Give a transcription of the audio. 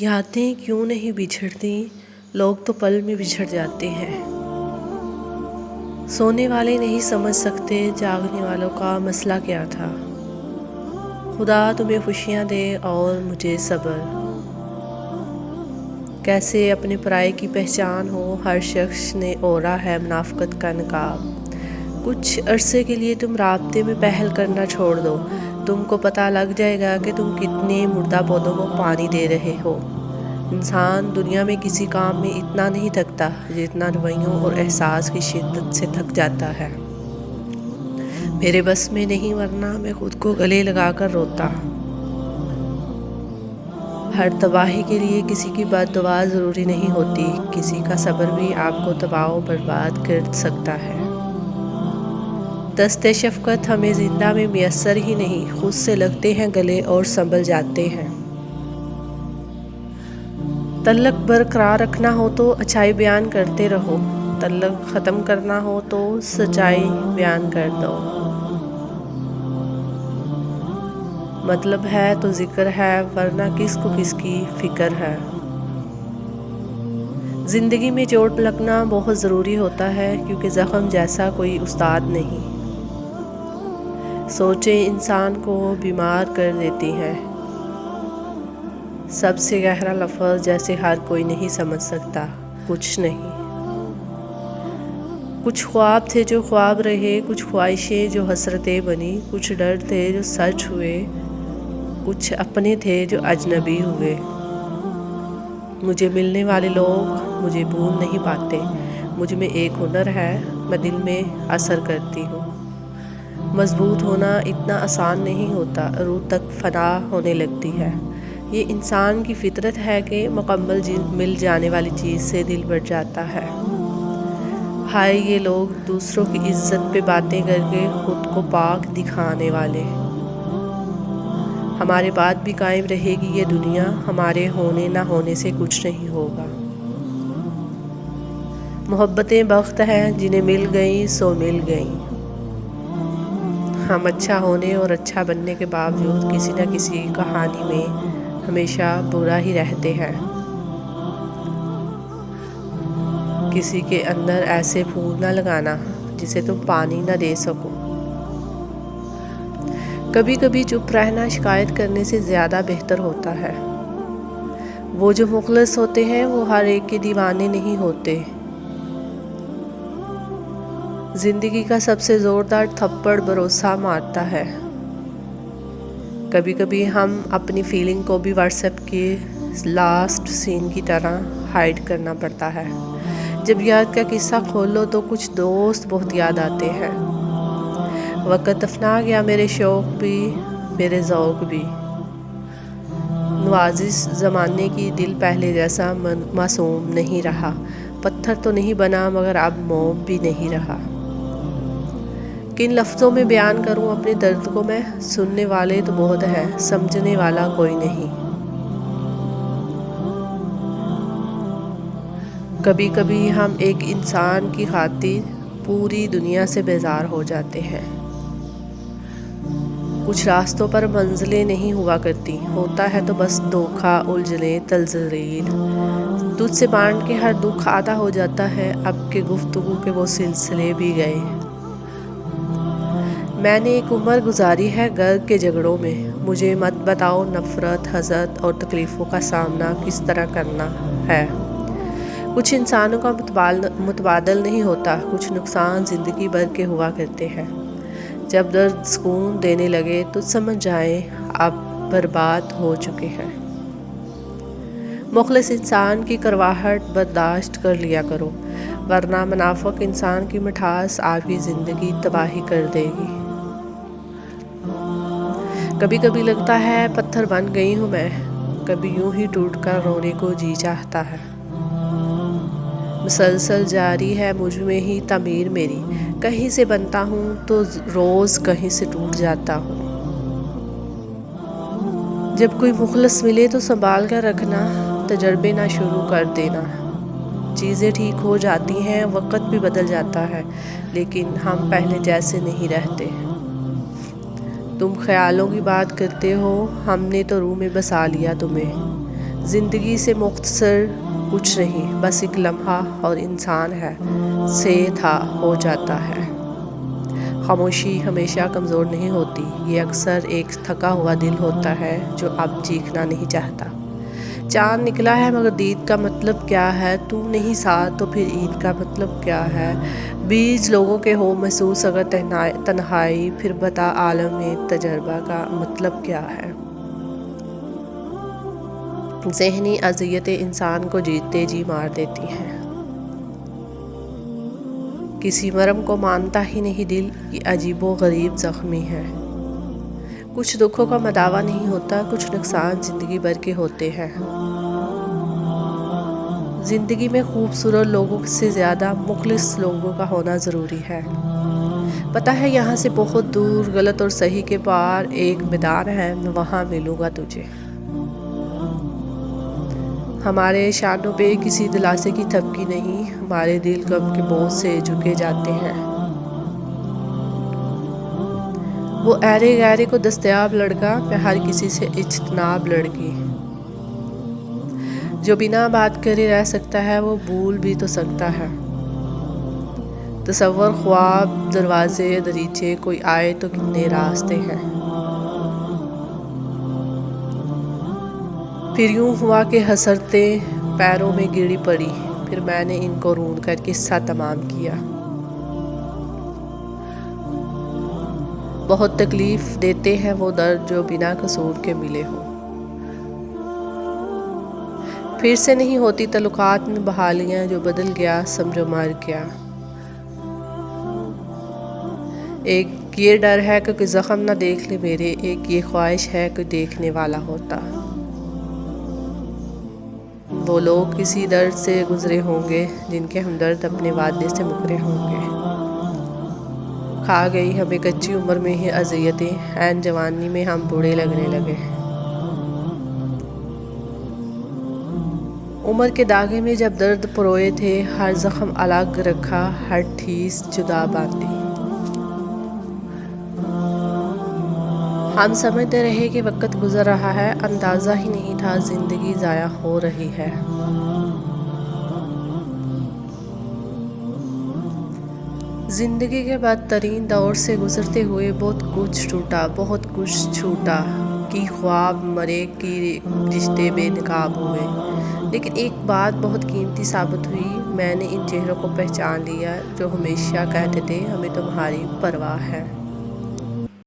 یادیں کیوں نہیں بچھڑتی، لوگ تو پل میں بچھڑ جاتے ہیں۔ سونے والے نہیں سمجھ سکتے جاگنے والوں کا مسئلہ کیا تھا۔ خدا تمہیں خوشیاں دے اور مجھے صبر۔ کیسے اپنے پرائے کی پہچان ہو، ہر شخص نے اوڑھا ہے منافقت کا نقاب۔ کچھ عرصے کے لیے تم رابطے میں پہل کرنا چھوڑ دو، تم کو پتہ لگ جائے گا کہ تم کتنے مردہ پودوں کو پانی دے رہے ہو۔ انسان دنیا میں کسی کام میں اتنا نہیں تھکتا جتنا رویوں اور احساس کی شدت سے تھک جاتا ہے۔ میرے بس میں نہیں ورنہ میں خود کو گلے لگا کر روتا۔ ہر تباہی کے لیے کسی کی بد دعا ضروری نہیں ہوتی، کسی کا صبر بھی آپ کو تباہ و برباد کر سکتا ہے۔ دست شفقت ہمیں زندہ میں میسر ہی نہیں، خود سے لگتے ہیں گلے اور سنبھل جاتے ہیں۔ تعلق برقرار رکھنا ہو تو اچھائی بیان کرتے رہو، تعلق ختم کرنا ہو تو سچائی بیان کر دو۔ مطلب ہے تو ذکر ہے، ورنہ کس کو کس کی فکر ہے۔ زندگی میں چوٹ لگنا بہت ضروری ہوتا ہے، کیونکہ زخم جیسا کوئی استاد نہیں۔ سوچیں انسان کو بیمار کر دیتی ہیں۔ سب سے گہرا لفظ جیسے ہر کوئی نہیں سمجھ سکتا، کچھ نہیں۔ کچھ خواب تھے جو خواب رہے، کچھ خواہشیں جو حسرتیں بنی، کچھ ڈر تھے جو سچ ہوئے، کچھ اپنے تھے جو اجنبی ہوئے۔ مجھے ملنے والے لوگ مجھے بھول نہیں پاتے، مجھ میں ایک ہنر ہے، میں دل میں اثر کرتی ہوں۔ مضبوط ہونا اتنا آسان نہیں ہوتا، روح تک فنا ہونے لگتی ہے۔ یہ انسان کی فطرت ہے کہ مکمل مل جانے والی چیز سے دل بڑھ جاتا ہے۔ ہائے یہ لوگ دوسروں کی عزت پہ باتیں کر کے خود کو پاک دکھانے والے۔ ہمارے بعد بھی قائم رہے گی یہ دنیا، ہمارے ہونے نہ ہونے سے کچھ نہیں ہوگا۔ محبتیں بخت ہیں، جنہیں مل گئیں سو مل گئیں۔ ہم اچھا ہونے اور اچھا بننے کے باوجود کسی نہ کسی کہانی میں ہمیشہ برا ہی رہتے ہیں۔ کسی کے اندر ایسے پھول نہ لگانا جسے تم پانی نہ دے سکو۔ کبھی کبھی چپ رہنا شکایت کرنے سے زیادہ بہتر ہوتا ہے۔ وہ جو مخلص ہوتے ہیں وہ ہر ایک کے دیوانے نہیں ہوتے۔ زندگی کا سب سے زوردار تھپڑ بھروسہ مارتا ہے۔ کبھی کبھی ہم اپنی فیلنگ کو بھی واٹس ایپ کے لاسٹ سین کی طرح ہائیڈ کرنا پڑتا ہے۔ جب یاد کا قصہ کھولو تو کچھ دوست بہت یاد آتے ہیں۔ وقت دفنا گیا میرے شوق بھی، میرے ذوق بھی۔ نوازش زمانے کی دل پہلے جیسا معصوم نہیں رہا، پتھر تو نہیں بنا مگر اب موم بھی نہیں رہا۔ کن لفظوں میں بیان کروں اپنے درد کو میں، سننے والے تو بہت ہیں، سمجھنے والا کوئی نہیں۔ کبھی کبھی ہم ایک انسان کی خاطر پوری دنیا سے بیزار ہو جاتے ہیں۔ کچھ راستوں پر منزلیں نہیں ہوا کرتی، ہوتا ہے تو بس دھوکہ، الجھنیں، تلزلیل۔ تجھ سے بانٹ کے ہر دکھ آدھا ہو جاتا ہے، اب کے گفتگو کے وہ سلسلے بھی گئے۔ میں نے ایک عمر گزاری ہے گرگ کے جھگڑوں میں، مجھے مت بتاؤ نفرت، حسد اور تکلیفوں کا سامنا کس طرح کرنا ہے۔ کچھ انسانوں کا متبادل نہیں ہوتا، کچھ نقصان زندگی بھر کے ہوا کرتے ہیں۔ جب درد سکون دینے لگے تو سمجھ جائیں اب برباد ہو چکے ہیں۔ مخلص انسان کی کڑواہٹ برداشت کر لیا کرو، ورنہ منافق انسان کی مٹھاس آپ کی زندگی تباہی کر دے گی۔ کبھی کبھی لگتا ہے پتھر بن گئی ہوں میں، کبھی یوں ہی ٹوٹ کر رونے کو جی چاہتا ہے۔ مسلسل جاری ہے مجھ میں ہی تعمیر میری، کہیں سے بنتا ہوں تو روز کہیں سے ٹوٹ جاتا ہوں۔ جب کوئی مخلص ملے تو سنبھال کر رکھنا، تجربے نہ شروع کر دینا۔ چیزیں ٹھیک ہو جاتی ہیں، وقت بھی بدل جاتا ہے، لیکن ہم پہلے جیسے نہیں رہتے۔ تم خیالوں کی بات کرتے ہو، ہم نے تو روح میں بسا لیا تمہیں۔ زندگی سے مختصر کچھ نہیں، بس ایک لمحہ اور انسان ہے سے تھا ہو جاتا ہے۔ خاموشی ہمیشہ کمزور نہیں ہوتی، یہ اکثر ایک تھکا ہوا دل ہوتا ہے جو اب چیخنا نہیں چاہتا۔ چاند نکلا ہے مگر دید کا مطلب کیا ہے؟ تو نہیں ساتھ تو پھر عید کا مطلب کیا ہے؟ بیچ لوگوں کے ہو محسوس اگر تنہائی، پھر بتا عالم میں تجربہ کا مطلب کیا ہے؟ ذہنی اذیتیں انسان کو جیتے جی مار دیتی ہیں۔ کسی مرم کو مانتا ہی نہیں دل، یہ عجیب و غریب زخمی ہے۔ کچھ دکھوں کا مداوع نہیں ہوتا، کچھ نقصان زندگی بھر کے ہوتے ہیں۔ زندگی میں خوبصورت لوگوں سے زیادہ مخلص لوگوں کا ہونا ضروری ہے۔ پتہ ہے یہاں سے بہت دور، غلط اور صحیح کے پار ایک میدان ہے، میں وہاں ملوں گا تجھے۔ ہمارے شانوں پہ کسی دلاسے کی تھپکی نہیں، ہمارے دل غم کے بوجھ سے جھکے جاتے ہیں۔ وہ ایرے غیرے کو دستیاب لڑکا، میں ہر کسی سے اجتناب لڑکی۔ جو بنا بات کرے رہ سکتا ہے وہ بھول بھی تو سکتا ہے۔ تصور، خواب، دروازے، دریچے، کوئی آئے تو کتنے راستے ہیں۔ پھر یوں ہوا کہ حسرتیں پیروں میں گری پڑی، پھر میں نے ان کو روند کر قصہ تمام کیا۔ بہت تکلیف دیتے ہیں وہ درد جو بنا قصور کے ملے ہوں۔ پھر سے نہیں ہوتی تعلقات میں بحالیاں، جو بدل گیا سمجھو مر گیا۔ ایک یہ ڈر ہے کہ کوئی زخم نہ دیکھ لے میرے، ایک یہ خواہش ہے کہ دیکھنے والا ہوتا۔ وہ لوگ کسی درد سے گزرے ہوں گے جن کے ہمدرد اپنے وعدے سے مکرے ہوں گے۔ کھا گئی ہمیں کچی عمر میں ہی اذیتیں، عین جوانی میں ہم بوڑھے لگنے لگے۔ عمر کے داغے میں جب درد پروئے تھے، ہر زخم الگ رکھا، ہر ٹھیس جدا باندھی۔ ہم سمجھتے رہے کہ وقت گزر رہا ہے، اندازہ ہی نہیں تھا زندگی ضائع ہو رہی ہے۔ زندگی کے بدترین دور سے گزرتے ہوئے بہت کچھ ٹوٹا، بہت کچھ چھوٹا، کی خواب مرے، کی رشتے بے نقاب ہوئے، لیکن ایک بات بہت قیمتی ثابت ہوئی، میں نے ان چہروں کو پہچان لیا جو ہمیشہ کہتے تھے ہمیں تمہاری پرواہ ہے۔